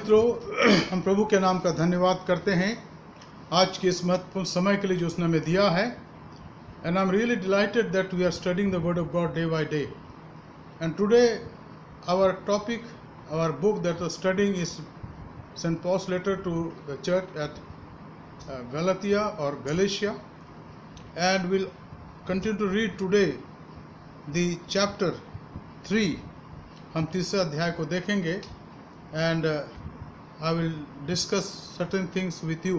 मित्रों, हम प्रभु के नाम का धन्यवाद करते हैं आज के इस महत्वपूर्ण समय के लिए जो उसने हमें दिया है। And I am really delighted that we are studying the word of God day by day. And today our topic, our book that we are studying is Saint Paul's letter to the church at Galatia or Galatia, and we'll continue to read today the chapter 3. हम तीसरे अध्याय को देखेंगे and I will discuss certain things with you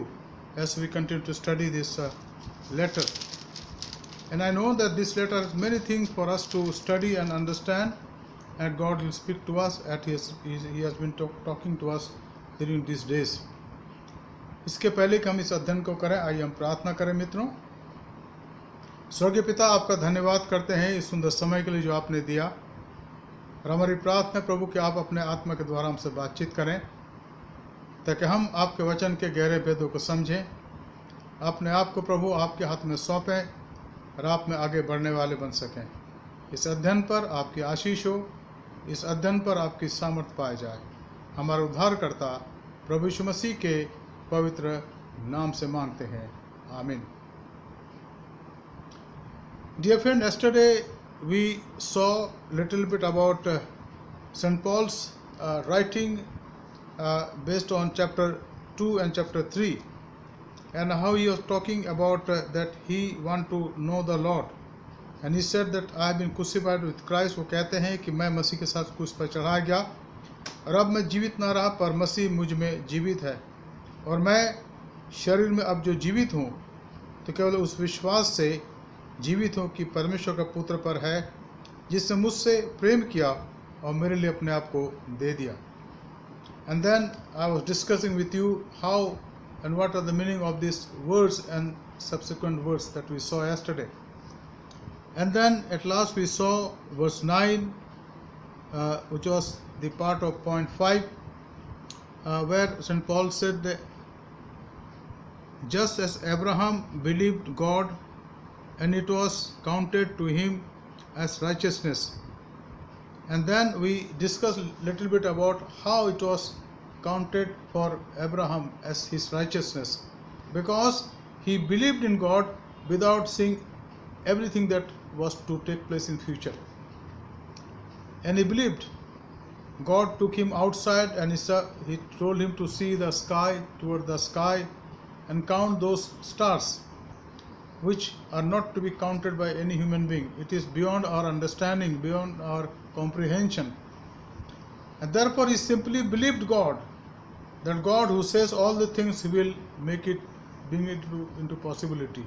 as we continue to study this letter. And I know that this letter has many things for us to study and understand, and God will speak to us as He has been talking to us during these days. इसके पहले कि हम इस अध्ययन को करें, आइए हम प्रार्थना करें। मित्रों, स्वर्गीय पिता, आपका धन्यवाद करते हैं इस सुंदर समय के लिए जो आपने दिया, और हमारी प्रार्थना है प्रभु कि आप अपने आत्मा के द्वारा हमसे बातचीत करें ताकि हम आपके वचन के गहरे भेदों को समझें, अपने आप को प्रभु आपके हाथ में सौंपें और आप में आगे बढ़ने वाले बन सकें। इस अध्ययन पर आपकी आशीष हो, इस अध्ययन पर आपकी सामर्थ्य पाई जाए। हमारा उद्धारकर्ता प्रभु यीशु मसीह के पवित्र नाम से मांगते हैं, आमीन। Dear friend, yesterday we saw little bit about St. Paul's writing based on chapter 2 and chapter 3, and how he was talking about that he want to know the Lord, and he said that I have been crucified with Christ. वो कहते हैं कि मैं मसीह के साथ क्रूस पर चढ़ाया गया और अब मैं जीवित ना रहा पर मसीह मुझ में जीवित है, और मैं शरीर में अब जो जीवित हूँ तो केवल उस विश्वास से जीवित हूँ कि परमेश्वर का पुत्र पर है जिसने मुझसे प्रेम किया और मेरे लिए अपने आप को दे दिया। And then I was discussing with you how and what are the meaning of this words and subsequent words that we saw yesterday. And then at last we saw verse 9 which was the part of point 5 where St. Paul said that just as Abraham believed God and it was counted to him as righteousness. And then we discussed a little bit about how it was counted for Abraham as his righteousness, because he believed in God without seeing everything that was to take place in future. And he believed. God took him outside and he told him to see the sky, toward the sky, and count those stars, which are not to be counted by any human being. It is beyond our understanding, beyond our comprehension. And therefore he simply believed God, that God who says all the things, He will make it, bring it into possibility.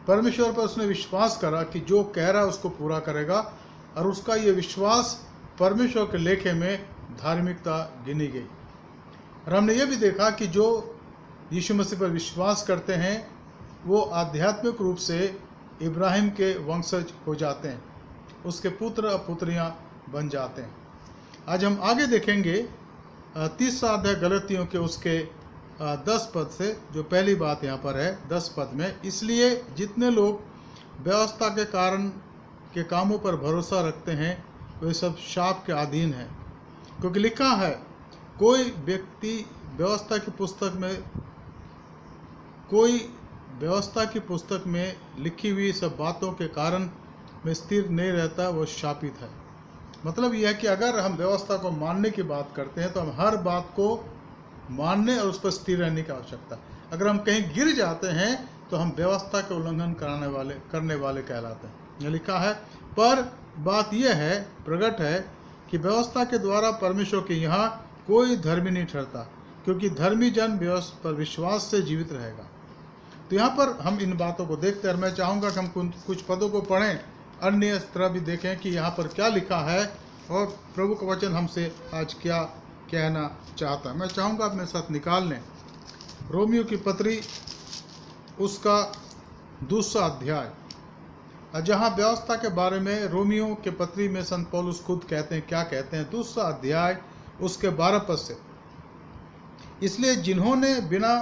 परमेश्वर पर उसने विश्वास करा कि जो कह रहा है उसको पूरा करेगा, और उसका ये विश्वास परमेश्वर के लेखे में धार्मिकता गिनी गई। और हमने ये भी देखा कि जो यीशु मसीह पर विश्वास करते हैं वो आध्यात्मिक रूप से इब्राहिम के वंशज हो जाते हैं, उसके पुत्र और पुत्रियां बन जाते हैं। आज हम आगे देखेंगे तीसरा अध्याय गलतियों के उसके 10 पद से, जो पहली बात यहाँ पर है 10 पद में। इसलिए जितने लोग व्यवस्था के कारण के कामों पर भरोसा रखते हैं वे सब शाप के अधीन हैं, क्योंकि लिखा है कोई व्यवस्था की पुस्तक में लिखी हुई सब बातों के कारण में स्थिर नहीं रहता, वो शापित है। मतलब यह है कि अगर हम व्यवस्था को मानने की बात करते हैं तो हम हर बात को मानने और उस पर स्थिर रहने की आवश्यकता। अगर हम कहीं गिर जाते हैं तो हम व्यवस्था के उल्लंघन करने वाले कहलाते हैं। यह लिखा है, पर बात यह है, प्रकट है कि व्यवस्था के द्वारा परमेश्वर के यहाँ कोई धर्मी नहीं ठहरता, क्योंकि धर्मी जन व्यवस्था पर विश्वास से जीवित रहेगा। तो यहाँ पर हम इन बातों को देखते हैं, और मैं चाहूँगा कि हम कुछ पदों को पढ़ें, अन्य तरह भी देखें कि यहाँ पर क्या लिखा है और प्रभु का वचन हमसे आज क्या कहना चाहता है। मैं चाहूँगा आप मेरे साथ निकाल लें रोमियो की पत्री उसका 2 अध्याय, जहाँ व्यवस्था के बारे में रोमियो के पत्री में संत पौलुस खुद कहते हैं, क्या कहते हैं, 2 अध्याय उसके 12 पद से। इसलिए जिन्होंने बिना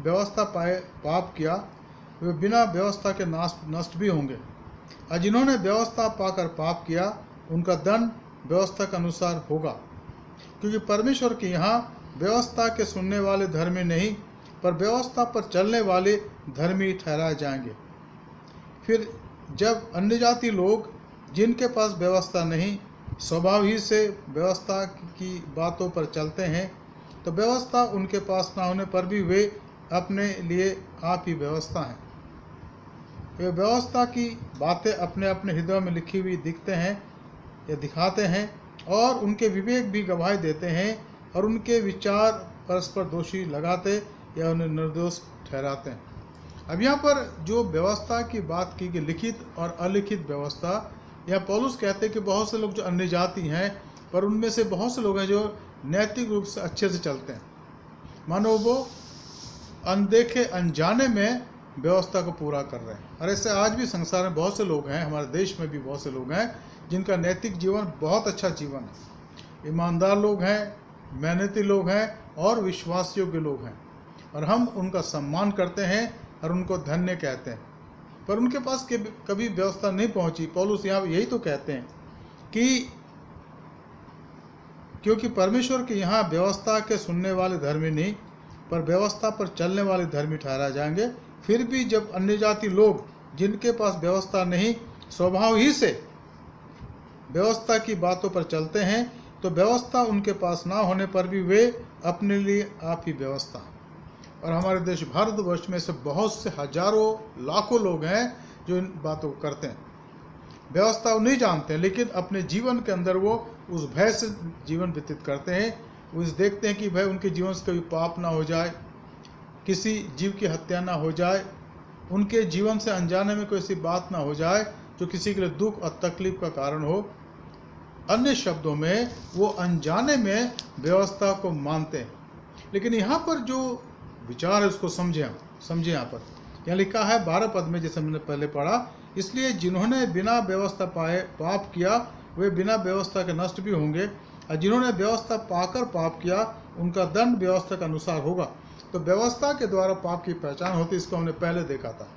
व्यवस्था पाए पाप किया वे बिना व्यवस्था के नष्ट भी होंगे, और जिन्होंने व्यवस्था पाकर पाप किया उनका दंड व्यवस्था के अनुसार होगा, क्योंकि परमेश्वर के यहाँ व्यवस्था के सुनने वाले धर्मी नहीं, पर व्यवस्था पर चलने वाले धर्मी ठहराए जाएंगे। फिर जब अन्य जाति लोग जिनके पास व्यवस्था नहीं स्वभाव ही से व्यवस्था की बातों पर चलते हैं, तो व्यवस्था उनके पास ना होने पर भी वे अपने लिए आप ही व्यवस्था हैं। वे व्यवस्था की बातें अपने अपने हृदय में लिखी हुई दिखते हैं या दिखाते हैं, और उनके विवेक भी गवाही देते हैं, और उनके विचार परस्पर दोषी लगाते या उन्हें निर्दोष ठहराते हैं। अब यहाँ पर जो व्यवस्था की बात की गई, लिखित और अलिखित व्यवस्था, यहाँ पौलुस कहते हैं कि बहुत से लोग जो अन्य जाति हैं, पर उनमें से बहुत से लोग हैं जो नैतिक रूप से अच्छे से चलते हैं, मानो वो अनदेखे अनजाने में व्यवस्था को पूरा कर रहे हैं। और ऐसे आज भी संसार में बहुत से लोग हैं, हमारे देश में भी बहुत से लोग हैं जिनका नैतिक जीवन बहुत अच्छा जीवन है, ईमानदार लोग हैं, मेहनती लोग हैं और विश्वास योग्य लोग हैं, और हम उनका सम्मान करते हैं और उनको धन्य कहते हैं, पर उनके पास कभी व्यवस्था नहीं पहुंची। पौलुस यहाँ यही तो कहते हैं कि क्योंकि परमेश्वर के यहाँ व्यवस्था के सुनने वाले धर्मी नहीं, पर व्यवस्था पर चलने वाले धर्मी ठहराए जाएंगे। फिर भी जब अन्य जाति लोग जिनके पास व्यवस्था नहीं स्वभाव ही से व्यवस्था की बातों पर चलते हैं, तो व्यवस्था उनके पास ना होने पर भी वे अपने लिए आप ही व्यवस्था। और हमारे देश भारतवर्ष में से बहुत से हजारों लाखों लोग हैं जो इन बातों को करते हैं, व्यवस्था नहीं जानते हैं, लेकिन अपने जीवन के अंदर वो उस भय से जीवन व्यतीत करते हैं। वो इस देखते हैं कि भाई उनके जीवन से कभी पाप ना हो जाए, किसी जीव की हत्या ना हो जाए, उनके जीवन से अनजाने में कोई ऐसी बात ना हो जाए जो किसी के लिए दुख और तकलीफ का कारण हो। अन्य शब्दों में वो अनजाने में व्यवस्था को मानते हैं। लेकिन यहाँ पर जो विचार है उसको समझे यहाँ पर यहाँ लिखा है 12 पद में, जैसे मैंने पहले पढ़ा, इसलिए जिन्होंने बिना व्यवस्था पाए पाप किया वे बिना व्यवस्था के नष्ट भी होंगे, और जिन्होंने व्यवस्था पाकर पाप किया उनका दंड व्यवस्था के अनुसार होगा। तो व्यवस्था के द्वारा पाप की पहचान होती, इसको हमने पहले देखा था,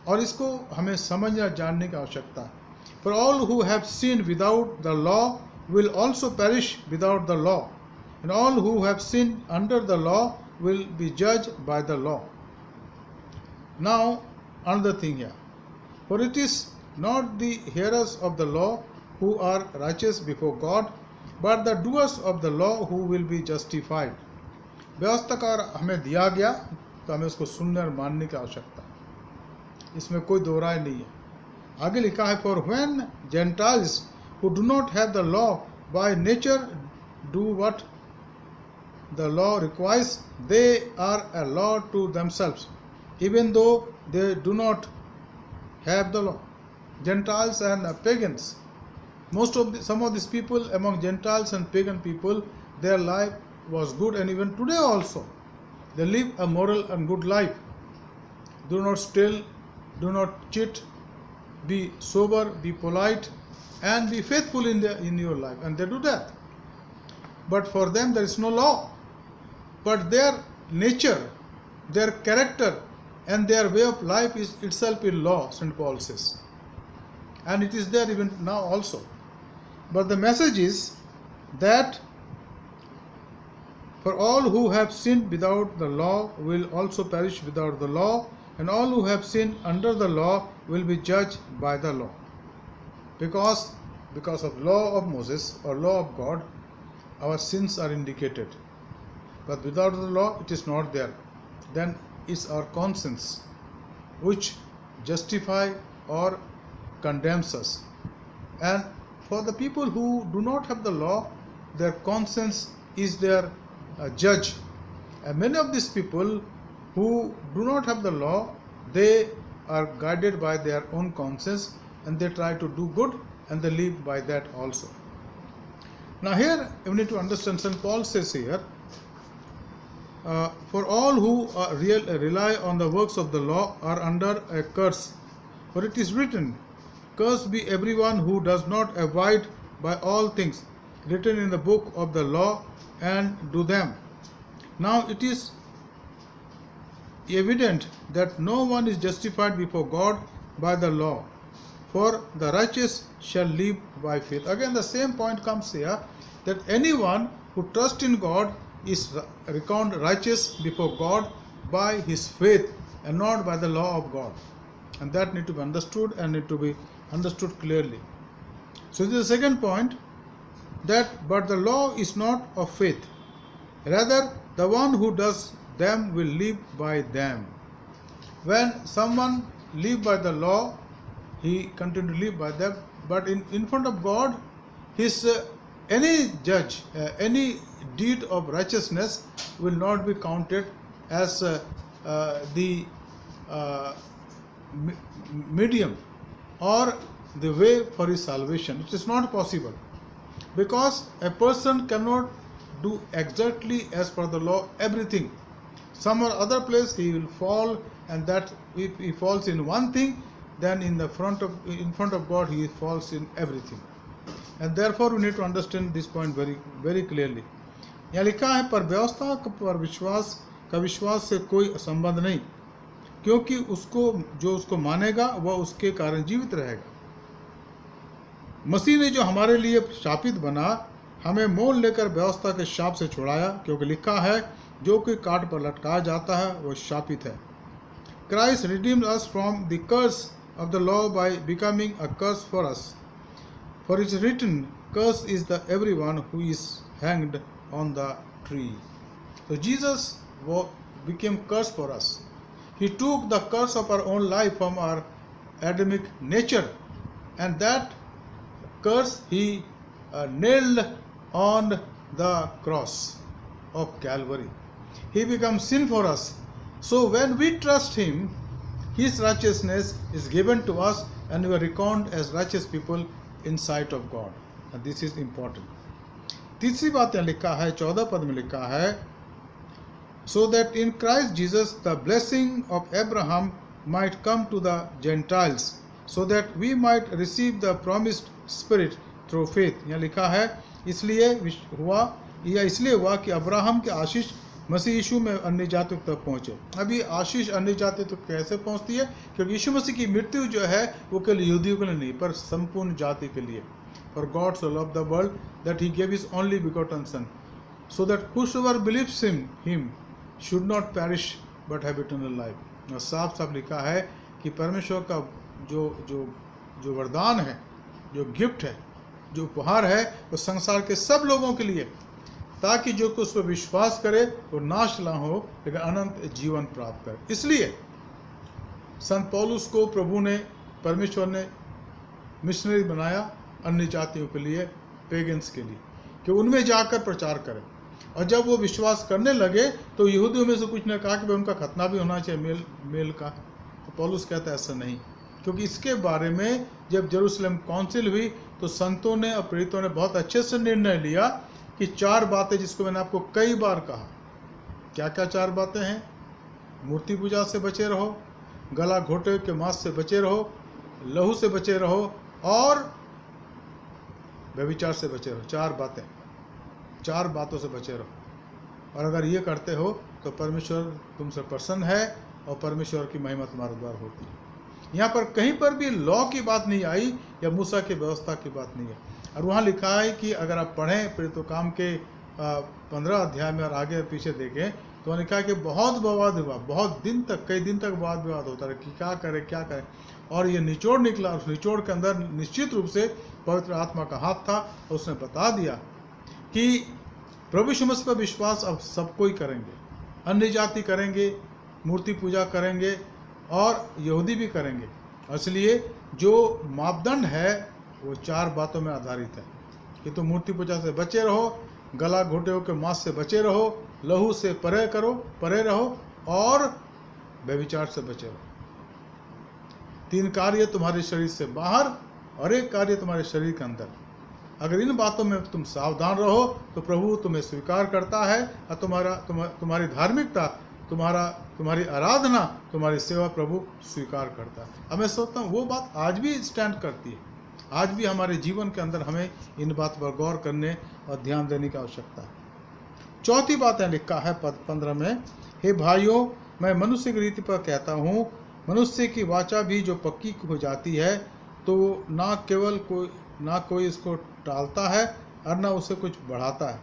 और इसको हमें समझना जानने की आवश्यकता है। For all who have sinned without the law will also perish without the law, and all who have sinned under the law will be judged by the law. Now, another thing here. For it is not the hearers of the law who are righteous before God, but the doers of the law who will be justified. व्यवस्था का हमें दिया गया तो हमें उसको सुनने और मानने की आवश्यकता है, इसमें कोई दो राय नहीं है। आगे लिखा है, for when Gentiles who do not have the law by nature do what the law requires, they are a law to themselves, even though they do not have the law. Gentiles and pagans. Some of these people among Gentiles and pagan people, their life was good, and even today also they live a moral and good life. Do not steal, do not cheat, be sober, be polite, and be faithful in your life, and they do that. But for them there is no law, but their nature, their character, and their way of life is itself in law, St. Paul says, and it is there even now also. But the message is that for all who have sinned without the law will also perish without the law, and all who have sinned under the law will be judged by the law. Because of law of Moses or law of God, our sins are indicated. But without the law, it is not there. Then it's our conscience which justify or condemns us. And for the people who do not have the law, their conscience is their judge. And many of these people who do not have the law, they are guided by their own conscience, and they try to do good, and they live by that also. Now here you need to understand, St. Paul says here, for all who rely on the works of the law are under a curse. For it is written, cursed be everyone who does not abide by all things written in the book of the law and do them. Now it is evident that no one is justified before God by the law, for the righteous shall live by faith. Again the same point comes here, that anyone who trusts in God is reckoned righteous before God by his faith and not by the law of God. And that need to be understood and need to be understood clearly. So this is the second point, that but the law is not of faith. Rather, the one who does them will live by them. When someone live by the law, he continue to live by them. But in front of God, his any judge, any deed of righteousness will not be counted as the medium or the way for his salvation. It is not possible, because a person cannot do exactly as per the law everything. Some or other place he will fall, and that if he falls in one thing, then in front of God he falls in everything. And therefore we need to understand this point very very clearly. यहाँ लिखा है, पर व्यवस्था पर विश्वास से कोई संबंध नहीं, क्योंकि उसको जो उसको मानेगा वह उसके कारण जीवित रहेगा। मसीह ने जो हमारे लिए शापित बना, हमें मोल लेकर व्यवस्था के शाप से छुड़ाया, क्योंकि लिखा है, जो कोई काट पर लटकाया जाता है वह शापित है। Christ redeemed us from the curse of the law by becoming a curse for us. For it is written, cursed is the everyone who is hanged on the tree. So Jesus became curse for us. He took the curse of our own life from our Adamic nature, and that curse he nailed on the cross of Calvary. He becomes sin for us. So when we trust him, his righteousness is given to us, and we are reckoned as righteous people in sight of God. And this is important. तीसरी बात यहाँ लिखा है, 14 पद में लिखा है, so that in Christ Jesus the blessing of Abraham might come to the Gentiles, so that we might receive the promised Spirit through faith. यहाँ लिखा है, इसलिए हुआ कि अब्राहम के आशीष मसीह यीशु में अन्य जातियों तक पहुँचे। अभी आशीष अन्य जातियों तक कैसे पहुँचती है? क्योंकि यीशु मसीह की मृत्यु जो है वो केवल यहूदियों के लिए नहीं, पर संपूर्ण जाति के लिए। For God so loved the world that he gave his only begotten Son, so that whosoever believes him should not perish but have eternal life. और साफ साफ लिखा है कि परमेश्वर का जो वरदान है, जो गिफ्ट है, जो उपहार है, वो संसार के सब लोगों के लिए, ताकि जो कुछ उस पर विश्वास करे वो नाश ना हो लेकिन अनंत जीवन प्राप्त करे। इसलिए संत पौलुस को प्रभु ने, परमेश्वर ने मिशनरी बनाया अन्य जातियों के लिए, पेगन्स के लिए, कि उनमें जाकर प्रचार करें। और जब वो विश्वास करने लगे तो यहूदियों में से कुछ ने कहा कि भाई उनका खतना भी होना चाहिए मेल का। तो पौलुस कहता है ऐसा नहीं, क्योंकि इसके बारे में जब जेरूसलम काउंसिल हुई तो संतों ने और प्रेरितों ने बहुत अच्छे से निर्णय लिया कि 4 बातें, जिसको मैंने आपको कई बार कहा। क्या क्या 4 बातें हैं? मूर्ति पूजा से बचे रहो, गला घोटे के मांस से बचे रहो, लहू से बचे रहो और व्यभिचार से बचे रहो। 4 बातें, 4 बातों से बचे रहो। और अगर ये करते हो तो परमेश्वर तुमसे प्रसन्न है और परमेश्वर की महिमा तुम्हारे द्वारा होती है। यहाँ पर कहीं पर भी लॉ की बात नहीं आई या मूसा की व्यवस्था की बात नहीं है। और वहाँ लिखा है कि अगर आप पढ़ें प्रेरितों काम के 15 अध्याय में और आगे पीछे देखें तो लिखा है कि बहुत विवाद हुआ, बहुत दिन तक, कई दिन तक वाद विवाद होता रहा कि क्या करें। और ये निचोड़ निकला, उस निचोड़ के अंदर निश्चित रूप से पवित्र आत्मा का हाथ था। और उसने बता दिया कि प्रभु यीशु मसीह पर विश्वास अब सब कोई करेंगे, अन्य जाति करेंगे, मूर्ति पूजा करेंगे और यहूदी भी करेंगे। इसलिए जो मापदंड है वो 4 बातों में आधारित है कि तुम मूर्ति पूजा से बचे रहो, गला घोटे होकर मांस से बचे रहो, लहू से परे रहो और व्यभिचार से बचे रहो। 3 कार्य तुम्हारे शरीर से बाहर और 1 कार्य तुम्हारे शरीर के अंदर। अगर इन बातों में तुम सावधान रहो तो प्रभु तुम्हें स्वीकार करता है और तुम्हारी धार्मिकता, तुम्हारी आराधना, तुम्हारी सेवा प्रभु स्वीकार करता है। अब मैं सोचता हूँ वो बात आज भी स्टैंड करती है। आज भी हमारे जीवन के अंदर हमें इन बात पर गौर करने और ध्यान देने की आवश्यकता है। चौथी बात है, लिखा है पद 15 में, हे भाइयों, मैं मनुष्य की रीति पर कहता हूँ, मनुष्य की वाचा भी जो पक्की हो जाती है तो ना कोई इसको टालता है और ना उसे कुछ बढ़ाता है।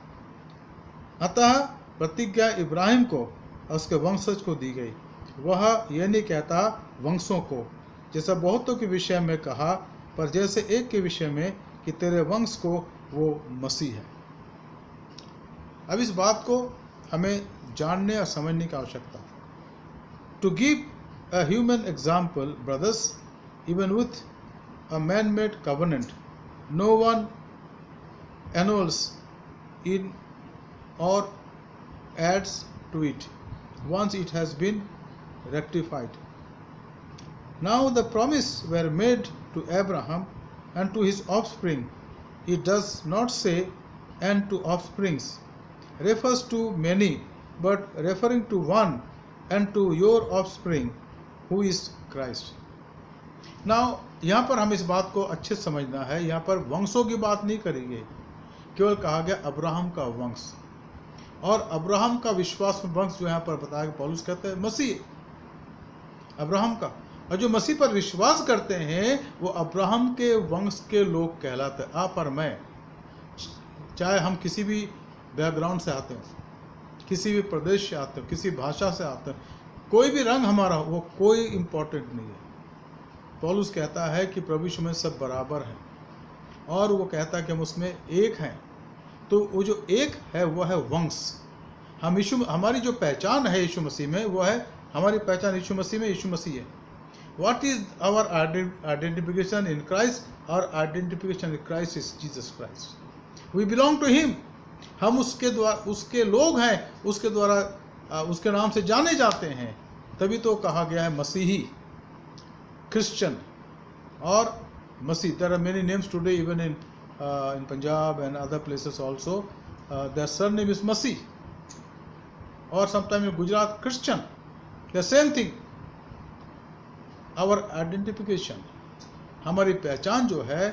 अतः प्रतिज्ञा इब्राहिम को और उसके वंशज को दी गई। वह यह नहीं कहता वंशों को, जैसा बहुतों के विषय में कहा, पर जैसे एक के विषय में कि तेरे वंश को वो मसीह है। अब इस बात को हमें जानने और समझने की आवश्यकता है। To give a human example, brothers, even with a man made covenant, no one annuls in or adds to it once it has been rectified. Now the promise were made to Abraham and to his offspring. It does not say and to offsprings, refers to many, but referring to one, and to your offspring who is Christ. Now यहाँ पर हम इस बात को अच्छे से समझना है। यहाँ पर वंशों की बात नहीं करेंगे, केवल कहा गया अब्राहम का वंश, और अब्राहम का विश्वास में वंश जो यहाँ पर बताया कि पौलुस कहते हैं मसीह अब्राहम का, और जो मसीह पर विश्वास करते हैं वो अब्राहम के वंश के लोग कहलाते हैं। आप और मैं, चाहे हम किसी भी बैकग्राउंड से आते हैं, किसी भी प्रदेश से आते हैं, किसी भाषा से आते हैं, कोई भी रंग हमारा, वो कोई इम्पोर्टेंट नहीं है। पौलुस कहता है कि प्रभु यीशु में सब बराबर हैं, और वो कहता है कि हम उसमें एक हैं। तो वो जो एक है वो है वंश। हम यीशु, हमारी जो पहचान है यीशु मसीह में, वो है, हमारी पहचान यीशु मसीह में, यीशु मसीह है। What is our identification in Christ? Our identification in Christ is Jesus Christ. We belong to him. हम उसके द्वारा, उसके लोग हैं, उसके द्वारा, उसके नाम से जाने जाते हैं। तभी तो कहा गया है मसीही, क्रिश्चियन और मसीह। There are many names today, even in Punjab and other places also. Their surname is Masih, or sometimes in Gujarat, Christian. The same thing. Our identification, हमारी पहचान जो है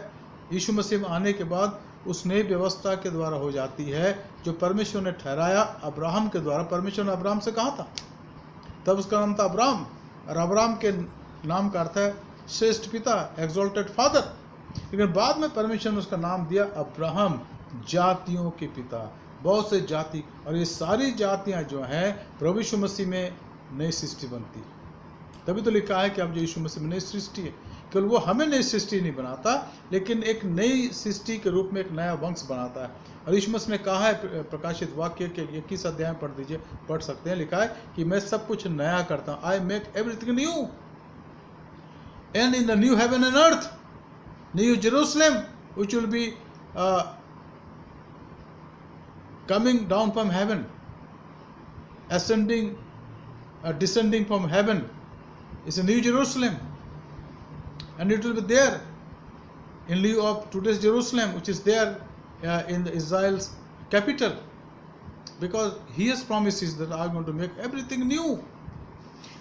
यीशु मसीह में आने के बाद उस नई व्यवस्था के द्वारा हो जाती है जो परमेश्वर ने ठहराया अब्राहम के द्वारा। परमेश्वर ने अब्राहम से कहा था, तब उसका नाम था अब्राहम, और अब्राहम के नाम का अर्थ है श्रेष्ठ पिता, एक्सॉल्टेड फादर। लेकिन बाद में परमेश्वर ने उसका नाम दिया अब्राहम, जातियों के पिता, बहुत से जाति, और ये सारी जातियां जो हैं प्रभु यीशु मसीह में नई सृष्टि बनती है। तभी तो लिखा है कि अब जो यीशु मसीह में नई सृष्टि है, केवल वो हमें नई सृष्टि नहीं बनाता, लेकिन एक नई सृष्टि के रूप में एक नया वंश बनाता है। और यीशु मसीह ने कहा है, प्रकाशित वाक्य के 21 अध्याय में पढ़ दीजिए, पढ़ सकते हैं, लिखा है कि मैं सब कुछ नया करता हूँ। I make everything new, and in the new heaven and earth, new Jerusalem, which will be coming down from heaven, ascending, descending from heaven, is a new Jerusalem, and it will be there in lieu of today's Jerusalem, which is there in the Israel's capital, because he has promises that I am going to make everything new.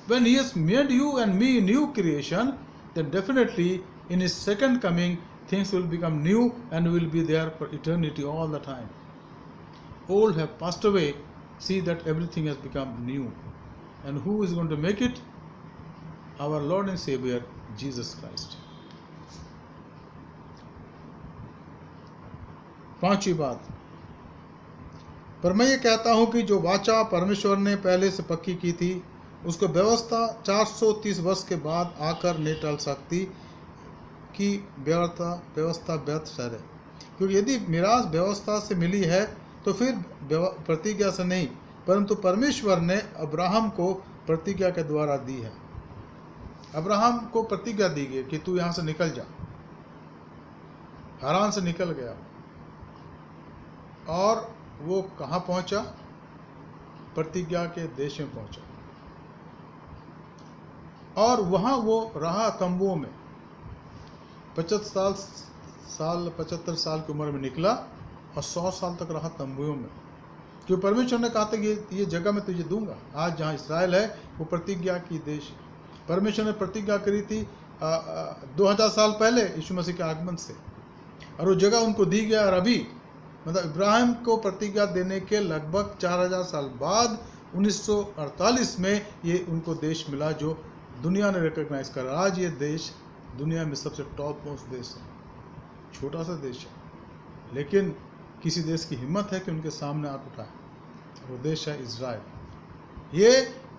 When he has made you and me new creation, then definitely in his second coming things will become new and will be there for eternity all the time. Old have passed away, see that everything has become new. And who is going to make it? Our Lord and Savior Jesus Christ. पांचवी बात, पर मैं ये कहता हूं कि जो वाचा परमेश्वर ने पहले से पक्की की थी, उसको व्यवस्था 430 वर्ष के बाद आकर नहीं टल सकती कि व्यवस्था व्यर्थ ठहरे। क्योंकि यदि मिरास व्यवस्था से मिली है तो फिर प्रतिज्ञा से नहीं, परंतु परमेश्वर ने अब्राहम को प्रतिज्ञा के द्वारा दी है। अब्राहम को प्रतिज्ञा दी गई कि तू यहाँ से निकल जा। हारान से निकल गया, और वो कहाँ पहुँचा? प्रतिज्ञा के देश में पहुँचा, और वहाँ वो रहा तंबुओं में। 75 साल की उम्र में निकला और 100 साल तक रहा तंबुओं में। जो परमेश्वर ने कहा था कि ये जगह मैं तुझे दूंगा। आज जहाँ इस्राएल है वो प्रतिज्ञा की देश है। परमेश्वर ने प्रतिज्ञा करी थी 2000 साल पहले यीशु मसीह के आगमन से, और वो जगह उनको दी गया। और अभी मतलब इब्राहिम को प्रतिज्ञा देने के लगभग 4000 साल बाद 1948 में ये उनको देश मिला जो दुनिया ने रिकॉग्नाइज करा। आज ये देश दुनिया में सबसे टॉप मोस्ट देश है। छोटा सा देश है, लेकिन किसी देश की हिम्मत है कि उनके सामने आंख उठाए। वो देश है इज़राइल। ये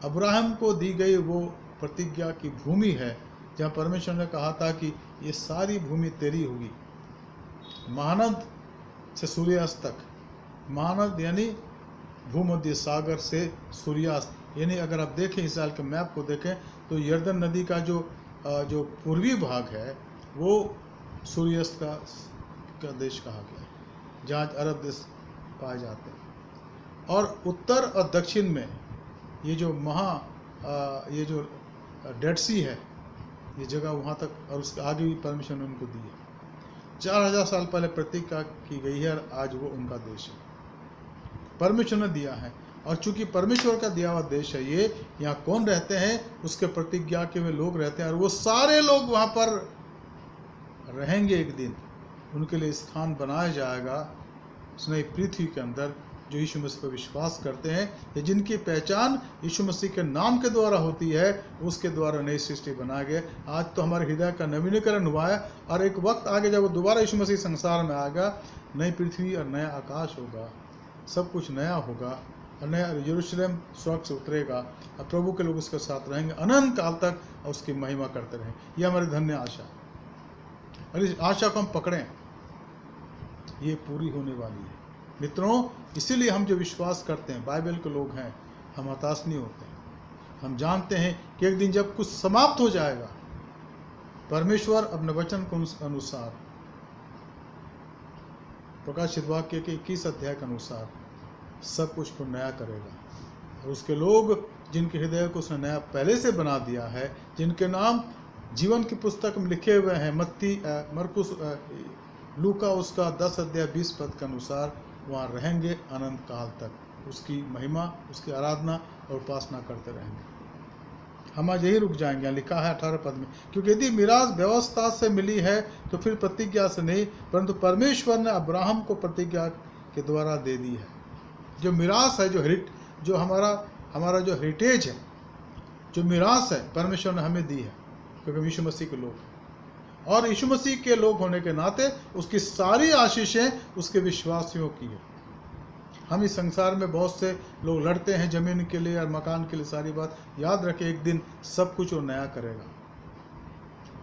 अब्राहम को दी गई वो प्रतिज्ञा की भूमि है जहाँ परमेश्वर ने कहा था कि ये सारी भूमि तेरी होगी, महानद से सूर्यास्त तक। महानद यानी भूमध्य सागर से सूर्यास्त, यानी अगर आप देखें इस्राएल के मैप को देखें तो यर्दन नदी का जो पूर्वी भाग है वो सूर्यास्त का देश कहा गया है, जहाँ अरब देश पाए जाते हैं। और उत्तर और दक्षिण में ये जो ये जो डेड सी है, ये जगह वहाँ तक, और उसके आगे भी परमिशन उनको दी है। 4000 साल पहले प्रतिज्ञा की गई है और आज वो उनका देश है, परमेश्वर ने दिया है। और चूंकि परमेश्वर का दिया हुआ देश है ये, यहाँ कौन रहते हैं, उसके प्रतिज्ञा के वे लोग रहते हैं, और वो सारे लोग वहाँ पर रहेंगे एक दिन। उनके लिए स्थान बनाया जाएगा उस नई पृथ्वी के अंदर, जो यीशु मसीह पर विश्वास करते हैं, या जिनकी पहचान यीशु मसीह के नाम के द्वारा होती है, उसके द्वारा नई सृष्टि बनाए गए। आज तो हमारे हृदय का नवीनीकरण हुआ है, और एक वक्त आगे जब वो दोबारा यीशु मसीह संसार में आएगा, नई पृथ्वी और नया आकाश होगा, सब कुछ नया होगा, और नया यरूशलेम स्वर्ग से उतरेगा, और प्रभु के लोग उसके साथ रहेंगे अनंत काल तक, और उसकी महिमा करते रहेंगे। यह हमारी धन्य आशा, और इस आशा को हम पकड़ें, ये पूरी होने वाली है मित्रों। इसीलिए हम जो विश्वास करते हैं, बाइबल के लोग हैं, हम हताश नहीं होते हैं। हम जानते हैं कि एक दिन जब कुछ समाप्त हो जाएगा, परमेश्वर अपने वचन के अनुसार, प्रकाशित वाक्य के 21 अध्याय के अनुसार सब कुछ को नया करेगा। और उसके लोग जिनके हृदय को उसने नया पहले से बना दिया है, जिनके नाम जीवन की पुस्तक में लिखे हुए हैं, मत्ती, मरकुस, लूका उसका 10 अध्याय 20 पद के अनुसार, वहाँ रहेंगे अनंत काल तक। उसकी महिमा, उसकी आराधना और उपासना करते रहेंगे। हम आज यही रुक जाएंगे। यहाँ लिखा है 18 पद में, क्योंकि यदि मिरास व्यवस्था से मिली है तो फिर प्रतिज्ञा से नहीं, परंतु परमेश्वर ने अब्राहम को प्रतिज्ञा के द्वारा दे दी है। जो मिरास है, जो हमारा जो हेरिटेज है, जो मिरास है, परमेश्वर ने हमें दी है, क्योंकि हम यीशु मसीह के लोग हैं। और यीशु मसीह के लोग होने के नाते उसकी सारी आशीषें उसके विश्वासियों की है। हम इस संसार में बहुत से लोग लड़ते हैं ज़मीन के लिए और मकान के लिए, सारी बात याद रखें, एक दिन सब कुछ वो नया करेगा,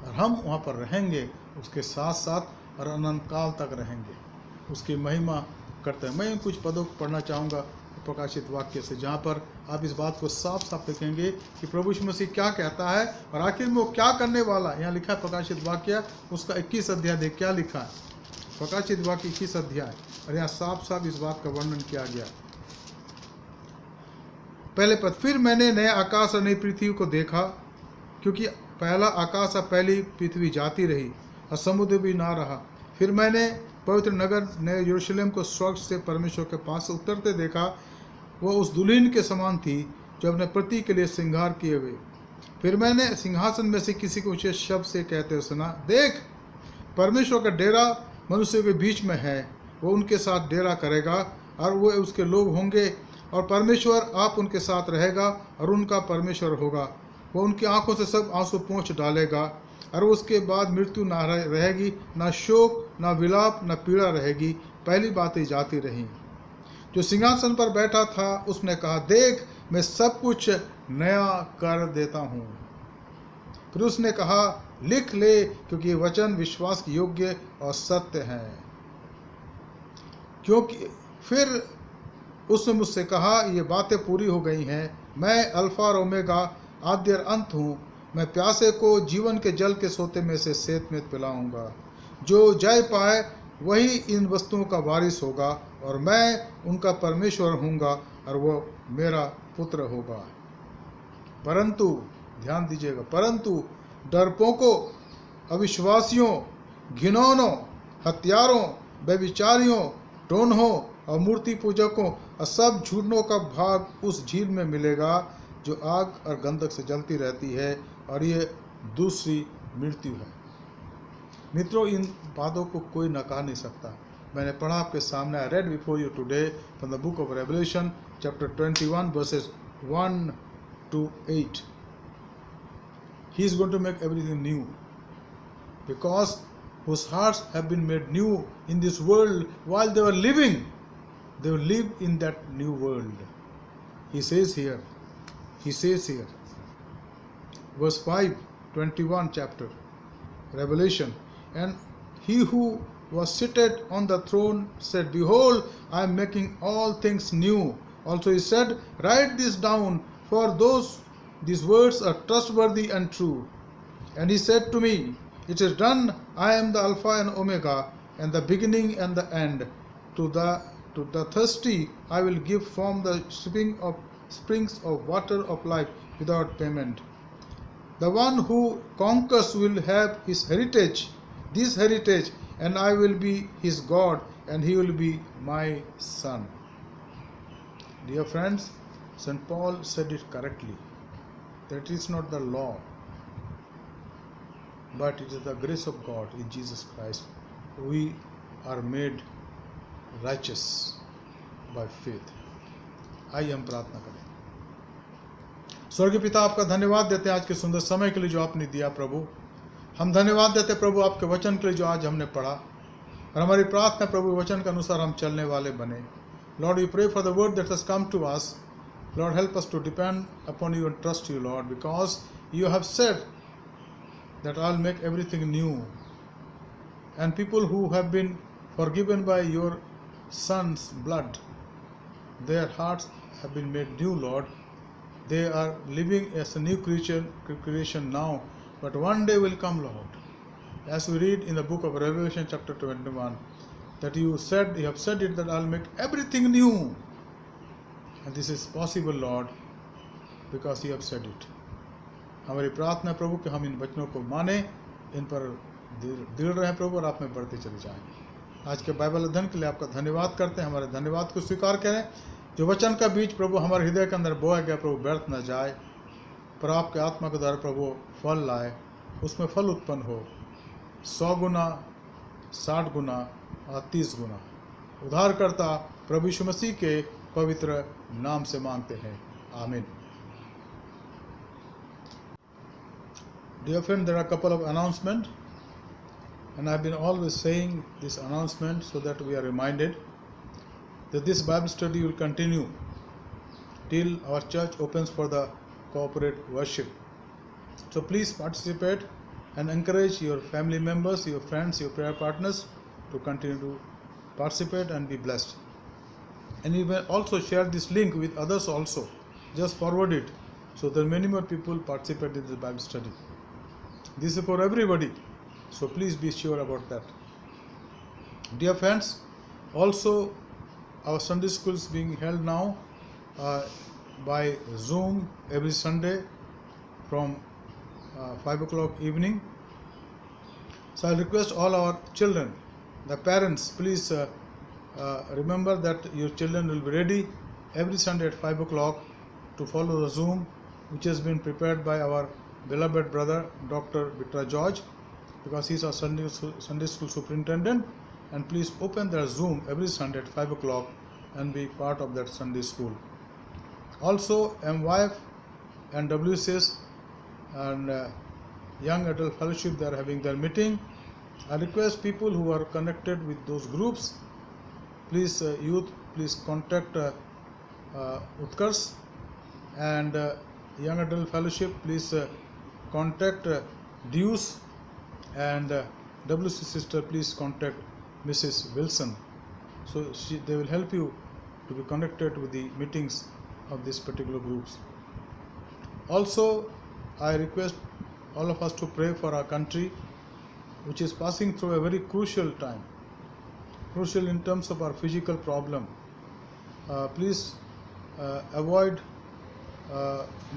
और हम वहाँ पर रहेंगे उसके साथ साथ, और अनंत काल तक रहेंगे, उसकी महिमा करते हैं। मैं कुछ पदों को पढ़ना चाहूँगा प्रकाशित वाक्य से, जहाँ पर आप इस बात को साफ साफ देखेंगे कि प्रभु यीशु मसीह क्या कहता है और आखिर में वो क्या करने वाला है। यहाँ लिखा है प्रकाशित वाक्य उसका 21 अध्याय, देख क्या लिखा है, प्रकाशित वाक्य 21 अध्याय, और यहाँ साफ साफ इस बात का वर्णन किया गया। पहले पद, फिर मैंने नए आकाश और नई पृथ्वी को देखा, क्योंकि पहला आकाश और पहली पृथ्वी जाती रही और समुद्र भी ना रहा। फिर मैंने पवित्र नगर नए यरूशलेम को स्वर्ग से परमेश्वर के पास से उतरते देखा। वह उस दुल्हन के समान थी जो अपने पति के लिए श्रृंगार किए हुए। फिर मैंने सिंहासन में से किसी को ऊंचे शब्द से कहते हुए सुना, देख, परमेश्वर का डेरा मनुष्यों के बीच में है, वो उनके साथ डेरा करेगा और वो उसके लोग होंगे, और परमेश्वर आप उनके साथ रहेगा और उनका परमेश्वर होगा। वो उनकी आंखों से सब आंसू पोंछ डालेगा, और उसके बाद मृत्यु ना रहेगी, ना शोक, ना विलाप, ना पीड़ा रहेगी, पहली बातें जाती रहीं। जो सिंहासन पर बैठा था उसने कहा, देख, मैं सब कुछ नया कर देता हूँ। फिर उसने कहा, लिख ले, क्योंकि ये वचन विश्वास के योग्य और सत्य है। क्योंकि फिर उसने मुझसे कहा, ये बातें पूरी हो गई हैं। मैं अल्फा और ओमेगा, आद्य और अंत हूँ। मैं प्यासे को जीवन के जल के सोते में से सेत पिलाऊंगा। जो जय पाए वही इन वस्तुओं का वारिस होगा, और मैं उनका परमेश्वर हूँगा और वो मेरा पुत्र होगा। परंतु ध्यान दीजिएगा, परंतु डरपोकों, अविश्वासियों, घिनौनों, हत्यारों, व्यभिचारियों, टोनहों और मूर्ति पूजकों और सब झूठों का भाग उस झील में मिलेगा जो आग और गंधक से जलती रहती है, और ये दूसरी मृत्यु है। मित्रों, इन बातों को कोई नकार नहीं सकता। मैंने पढ़ा आपके सामने, I read before you today from the book of revelation chapter 21 versus 1 to 8. He is going to make everything new, because whose hearts have been made new in this world while they were living, they will live in that new world. He says here, verse 5, 21 chapter, Revelation, and he who was seated on the throne said, Behold, I am making all things new. Also he said, Write this down, for these words are trustworthy and true. And he said to me, It is done. I am the Alpha and Omega, and the beginning and the end. To the thirsty I will give from the springs of water of life without payment. The one who conquers will have his heritage, this heritage, and I will be his God, and he will be my son. Dear friends, St. Paul said it correctly. That is not the law, but it is the grace of God in Jesus Christ. We are made righteous by faith. आइए हम प्रार्थना करें। स्वर्गीय पिता, आपका धन्यवाद देते हैं आज के सुंदर समय के लिए जो आपने दिया प्रभु। हम धन्यवाद देते प्रभु आपके वचन के लिए जो आज हमने पढ़ा, और हमारी प्रार्थना प्रभु वचन के अनुसार हम चलने वाले बने। Lord, we pray for the word that has come to us. Lord, help us to depend upon you and trust you, Lord, because you have said that I'll make everything new. And people who have been forgiven by your Son's blood, their hearts have been made new, Lord. They are living as a new creation now, but one day will come, Lord. As we read in the book of Revelation chapter 21, that you have said it, that I'll make everything new. And this is possible, Lord, because you have said it. हमारी प्रार्थना प्रभु कि हम इन वचनों को माने, इन पर दृढ़ रहें प्रभु, और आप में बढ़ते चले जाएं। आज के बाइबल अध्ययन के लिए आपका धन्यवाद करते हैं। हमारे धन्यवाद को स्वीकार करें। जो वचन का बीज प्रभु हमारे हृदय के अंदर बोया गया प्रभु व्यर्थ न जाए, पर आपके आत्मा के द्वारा प्रभु फल लाए, उसमें फल उत्पन्न हो, 100 गुना, 60 गुना और 30 गुना। उद्धारकर्ता प्रभु यीशु मसीह के पवित्र नाम से मांगते हैं, आमीन। Dear friend, there are a couple of announcements, and I've been always saying this announcement so that we are reminded that this Bible study will continue till our church opens for the corporate worship. So please participate and encourage your family members, your friends, your prayer partners to continue to participate and be blessed. And you may also share this link with others also. Just forward it so that many more people participate in the Bible study. This is for everybody, so please be sure about that. Dear friends, also our Sunday school is being held now by Zoom every Sunday from 5 o'clock evening. So I request all our children, the parents, please remember that your children will be ready every Sunday at 5 o'clock to follow the Zoom, which has been prepared by our beloved brother Dr. Vitra George, because he is our Sunday school superintendent. And please open their Zoom every Sunday at 5 o'clock and be part of that Sunday school. Also, MYF and WCS and Young Adult Fellowship, they are having their meeting. I request people who are connected with those groups, please youth, please contact Utkars, and Young Adult Fellowship, please contact Deuce, and WC sister, please contact Mrs. Wilson. So they will help you to be connected with the meetings of these particular groups. Also, I request all of us to pray for our country, which is passing through a very crucial time, crucial in terms of our physical problem. Please avoid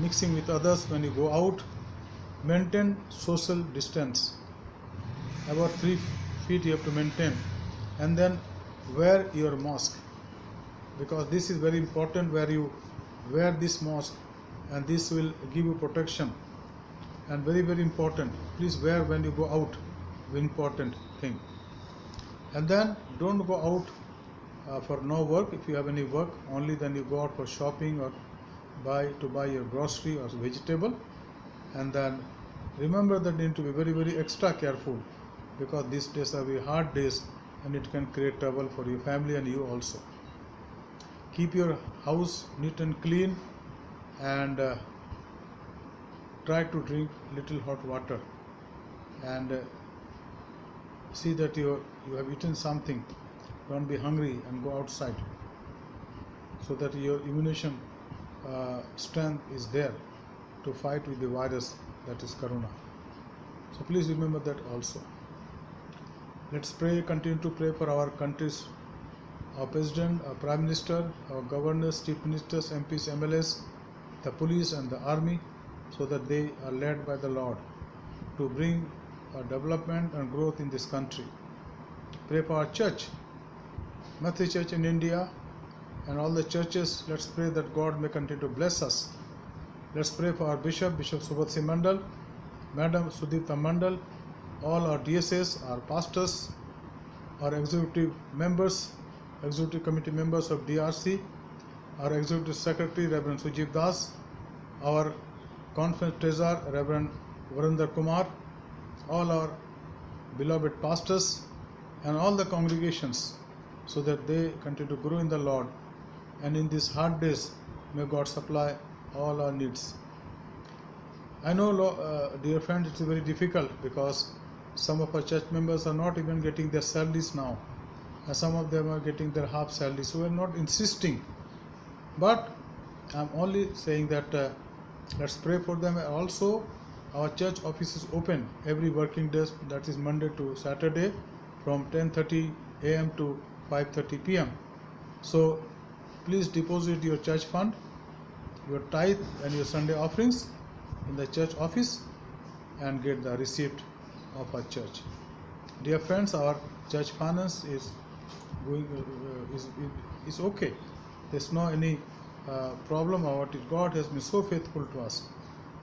mixing with others when you go out. Maintain social distance. About 3 feet you have to maintain, and then wear your mask, because this is very important, where you wear this mask, and this will give you protection. And very, very important, please wear when you go out, very important thing. And then don't go out for no work. If you have any work, only then you go out for shopping or to buy your grocery or vegetable. And then remember that you need to be very, very extra careful, because these days are very hard days, and it can create trouble for your family and you also. keep your house neat and clean, and try to drink little hot water, and see that you have eaten something. Don't be hungry and go outside, so that your immunization strength is there to fight with the virus, that is corona. So please remember that also. Let's pray, continue to pray for our countries, our president, our prime minister, our governors, chief ministers, MPs, MLAs, the police and the army, so that they are led by the Lord to bring development and growth in this country. Pray for our church, Matthew Church in India, and all the churches. Let's pray that God may continue to bless us. Let's pray for our Bishop Subhadsinh Mandal, Madam Sudipta Mandal, all our DSS, our pastors, our executive members, executive committee members of DRC, our executive secretary Reverend Sujit Das, our conference treasurer Reverend Varinder Kumar, all our beloved pastors and all the congregations, so that they continue to grow in the Lord, and in these hard days may God supply all our needs. I know, dear friends, it's very difficult because some of our church members are not even getting their salaries now, and some of them are getting their half salary, so we are not insisting, but I'm only saying that let's pray for them. Also, our church office is open every working day, that is Monday to Saturday, from 10:30 a.m. to 5:30 p.m. So please deposit your church fund, your tithe and your Sunday offerings in the church office, and get the receipt of our church. Dear friends, our church finance is going is okay. There's no any problem about it. God has been so faithful to us.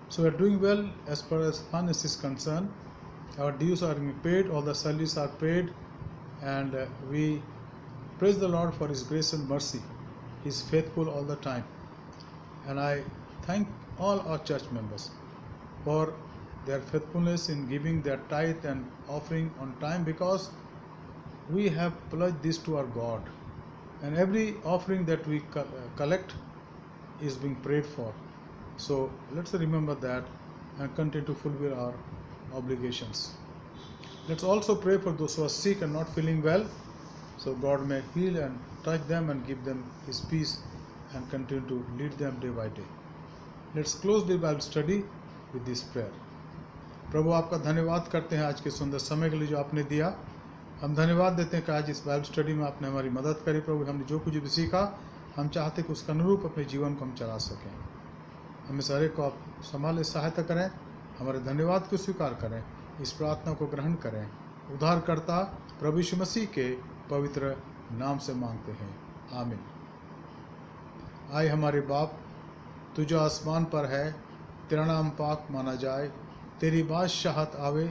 So we are doing well as far as finance is concerned. Our dues are being paid, all the salaries are paid, and we praise the Lord for His grace and mercy. He is faithful all the time. And I thank all our church members for their faithfulness in giving their tithe and offering on time, because we have pledged this to our God, and every offering that we collect is being prayed for. So let's remember that and continue to fulfill our obligations. Let's also pray for those who are sick and not feeling well, so God may heal and touch them and give them His peace and continue to lead them day by day. Let's close the Bible study with this prayer. प्रभु, आपका धन्यवाद करते हैं आज के सुंदर समय के लिए जो आपने दिया। हम धन्यवाद देते हैं कि आज इस बाइबल स्टडी में आपने हमारी मदद करी। प्रभु, हमने जो कुछ भी सीखा, हम चाहते कि उसका अनुरूप अपने जीवन को हम चला सकें। हमें सारे को आप संभाले, सहायता करें, हमारे धन्यवाद को स्वीकार करें, इस प्रार्थना को ग्रहण करें। उद्धारकर्ता प्रभु यीशु मसीह के पवित्र नाम से मांगते हैं, आमीन। आए हमारे बाप, तू जो आसमान पर है, तेरा नाम पाक माना जाए, तेरी बादशाहत आवे,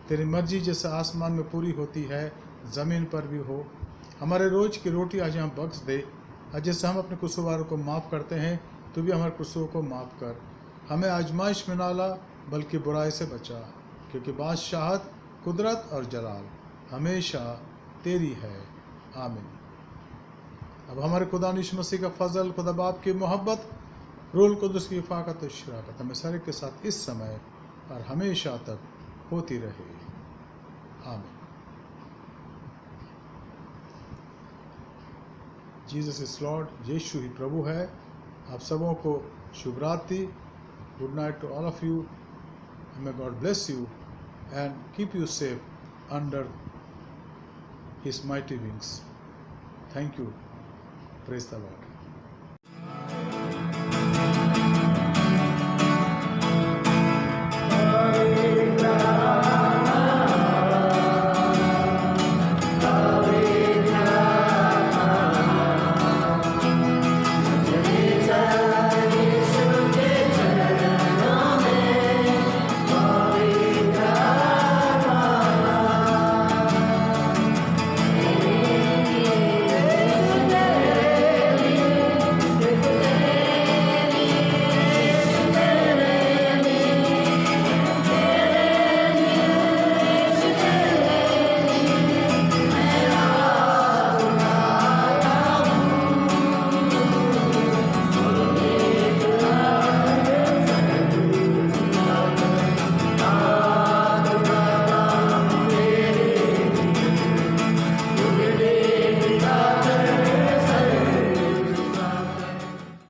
तेरी मर्जी जैसे आसमान में पूरी होती है ज़मीन पर भी हो। हमारे रोज़ की रोटी आज हम बख्श दे, और जैसे हम अपने कसूरवारों को माफ़ करते हैं, तू भी हमारे कसूरों को माफ़ कर। हमें आजमाइश में ना ला, बल्कि बुराई से बचा, क्योंकि बादशाहत, कुदरत और जलाल हमेशा तेरी है, आमीन। अब हमारे खुदा यीशु मसीह का फजल, खुदा बाप की मोहब्बत, रूहुल कुद्दुस की इफ़ाक़त और शराकत हमें सारे के साथ इस समय और हमेशा तक होती रहे, आमीन। जीसस इज लॉर्ड, यीशु ही प्रभु है। आप सबों को शुभ रात्रि, good night to all of you. May God bless you and keep you safe under His mighty wings. Thank you. Praise the Lord.